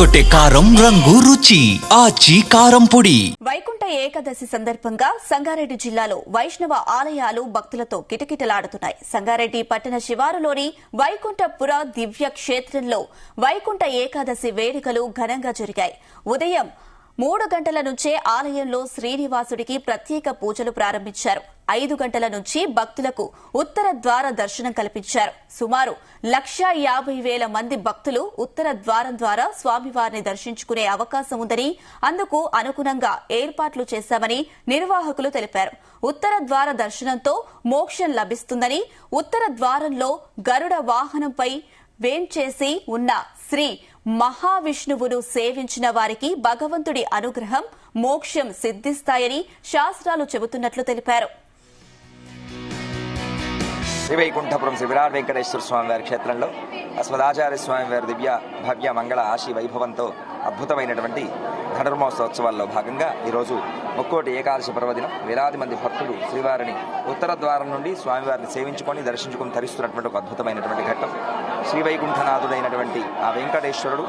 అదరగొట్టే కారం రంగు రుచి ఆచి కారం పొడి. వైకుంఠ ఏకాదశి సందర్భంగా సంగారెడ్డి జిల్లాలో వైష్ణవ ఆలయాలు భక్తులతో కిటకిటలాడుతున్నాయి. సంగారెడ్డి పట్టణ శివారులోని వైకుంఠపుర దివ్య క్షేత్రంలో వైకుంఠ ఏకాదశి వేడుకలు ఘనంగా జరిగాయి. ఉదయం 3 గంటల నుంచే ఆలయంలో శ్రీనివాసుడికి ప్రత్యేక పూజలు ప్రారంభించారు. 5 గంటల నుంచి భక్తులకు ఉత్తర ద్వార దర్శనం కల్పించారు. సుమారు 1,50,000 మంది భక్తులు ఉత్తర ద్వారం ద్వారా స్వామివారిని దర్శించుకునే అవకాశం ఉందని, అందుకు అనుగుణంగా ఏర్పాట్లు చేశామని నిర్వాహకులు తెలిపారు. ఉత్తర ద్వార దర్శనంతో మోక్షం లభిస్తుందని, ఉత్తర ద్వారంలో గరుడ వాహనంపై వేంచేసి ఉన్న శ్రీ మహావిష్ణువును సేవించిన వారికి భగవంతుడి అనుగ్రహం, మోక్షం సిద్ధిస్తాయని శాస్త్రాలు చెబుతున్నట్లు తెలిపారు. శ్రీ వైకుంఠపురం శ్రీ విరాట్ వెంకటేశ్వర స్వామి వారి క్షేత్రంలో అస్మదాచార్య స్వామి వారి దివ్య భవ్య మంగళ ఆశీ వైభవంతో అద్భుతమైనటువంటి ధనుర్మహోత్సవాల్లో భాగంగా ఈరోజు ముక్కోటి ఏకాదశి పర్వదినం వేలాది మంది భక్తులు శ్రీవారిని ఉత్తర ద్వారం నుండి స్వామివారిని సేవించుకొని దర్శించుకొని తరిస్తున్నటువంటి ఒక అద్భుతమైనటువంటి ఘట్టం. శ్రీ వైకుంఠనాథుడైనటువంటి ఆ వెంకటేశ్వరుడు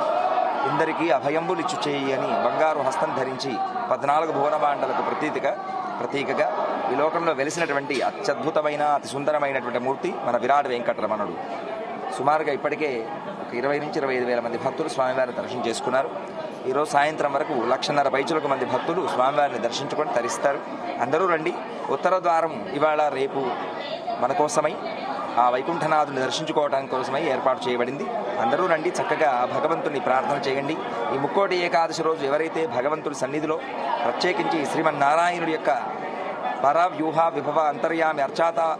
ఇందరికీ అభయంబులిచ్చు చేయి అని బంగారు హస్తం ధరించి 14 భువనబాండలకు ప్రతీకగా ఈ లోకంలో వెలిసినటువంటి అత్యద్భుతమైన అతి సుందరమైనటువంటి మూర్తి మన విరాట్ వెంకటరమణుడు. సుమారుగా ఇప్పటికే ఒక 20 నుంచి 25,000 మంది భక్తులు స్వామివారిని దర్శనం చేసుకున్నారు. ఈరోజు సాయంత్రం వరకు 1,50,000 పైచులకు మంది భక్తులు స్వామివారిని దర్శించుకొని తరిస్తారు. అందరూ రండి. ఉత్తర ద్వారం ఇవాళ రేపు మన కోసమై ఆ వైకుంఠనాథుని దర్శించుకోవడానికి కోసమై ఏర్పాటు చేయబడింది. అందరూ రండి, చక్కగా భగవంతుని ప్రార్థన చేయండి. ఈ ముక్కోటి ఏకాదశి రోజు ఎవరైతే భగవంతుడి సన్నిధిలో ప్రత్యేకించి శ్రీమన్నారాయణుడి యొక్క పరవ్యూహ విభవ అంతర్యామి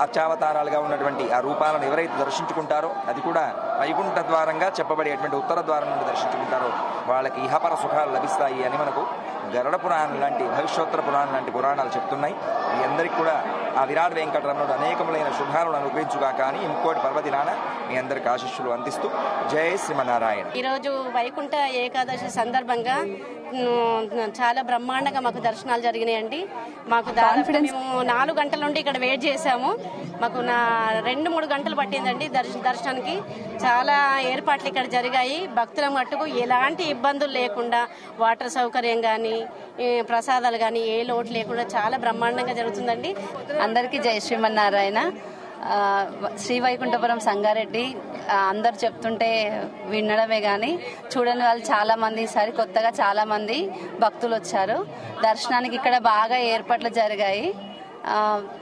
అర్చావతారాలుగా ఉన్నటువంటి ఆ రూపాలను ఎవరైతే దర్శించుకుంటారో, అది కూడా వైకుంఠ ద్వారంగా చెప్పబడేటువంటి ఉత్తర ద్వారం నుండి దర్శించుకుంటారో వాళ్ళకి ఇహపర సుఖాలు లభిస్తాయి అని మనకు గరుడ పురాణం లాంటి భవిష్యోత్తర పురాణం లాంటి పురాణాలు చెప్తున్నాయి. మీ అందరికీ కూడా ఆ విరాట్ వెంకటరమణుడు అనేకములైన శుభాలను అనుగ్రహించుగాక అని ముక్కోటి పర్వదినాన మీ అందరికి ఆశీస్సులు అందిస్తూ జై శ్రీమన్నారాయణ. ఈరోజు వైకుంఠ ఏకాదశి సందర్భంగా చాలా బ్రహ్మాండంగా మాకు దర్శనాలు జరిగినాయండి. మాకు మేము 4 గంటల నుండి ఇక్కడ వెయిట్ చేశాము. మాకు 2-3 గంటలు పట్టిందండి దర్శనానికి. చాలా ఏర్పాట్లు ఇక్కడ జరిగాయి. భక్తుల మట్టుకు ఎలాంటి ఇబ్బందులు లేకుండా వాటర్ సౌకర్యం కానీ ప్రసాదాలు కానీ ఏ లోటు లేకుండా చాలా బ్రహ్మాండంగా జరుగుతుందండి. అందరికీ జై శ్రీమన్నారాయణ. శ్రీ వైకుంఠపురం సంగారెడ్డి అందరు చెప్తుంటే వినడమే కానీ చూడని వాళ్ళు చాలా మంది, ఈసారి కొత్తగా చాలా మంది భక్తులు వచ్చారు. దర్శనానికి ఇక్కడ బాగా ఏర్పాట్లు జరిగాయి.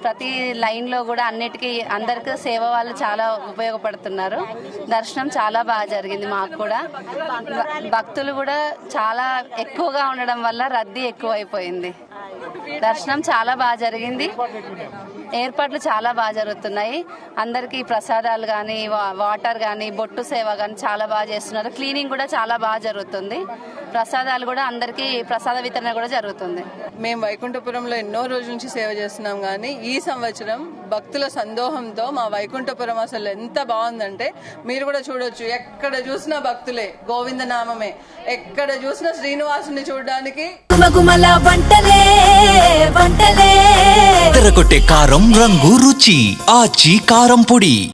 ప్రతి లైన్లో కూడా అన్నిటికీ అందరికీ సేవ వాళ్ళు చాలా ఉపయోగపడుతున్నారు. దర్శనం చాలా బాగా జరిగింది. మాకు కూడా భక్తులు కూడా చాలా ఎక్కువగా ఉండడం వల్ల రద్దీ ఎక్కువైపోయింది. దర్శనం చాలా బాగా జరిగింది. ఏర్పాట్లు చాలా బాగా జరుగుతున్నాయి. అందరికీ ప్రసాదాలు కానీ వాటర్ కానీ బొట్టు సేవ కానీ చాలా బాగా చేస్తున్నారు. క్లీనింగ్ కూడా చాలా బాగా జరుగుతుంది. ప్రసాదాలు కూడా అందరికీ ప్రసాద వితరణ కూడా జరుగుతుంది. మేము వైకుంఠపురంలో ఎన్నో రోజుల నుంచి సేవ చేస్తున్నాం, కానీ ఈ సంవత్సరం భక్తుల సందోహంతో మా వైకుంఠపురం అసలు ఎంత బాగుందంటే మీరు కూడా చూడొచ్చు. ఎక్కడ చూసినా భక్తులే, గోవింద నామమే. ఎక్కడ చూసినా శ్రీనివాసుని చూడడానికి అదరగొట్టే కారం రంగు రుచి ఆచి కారం పొడి.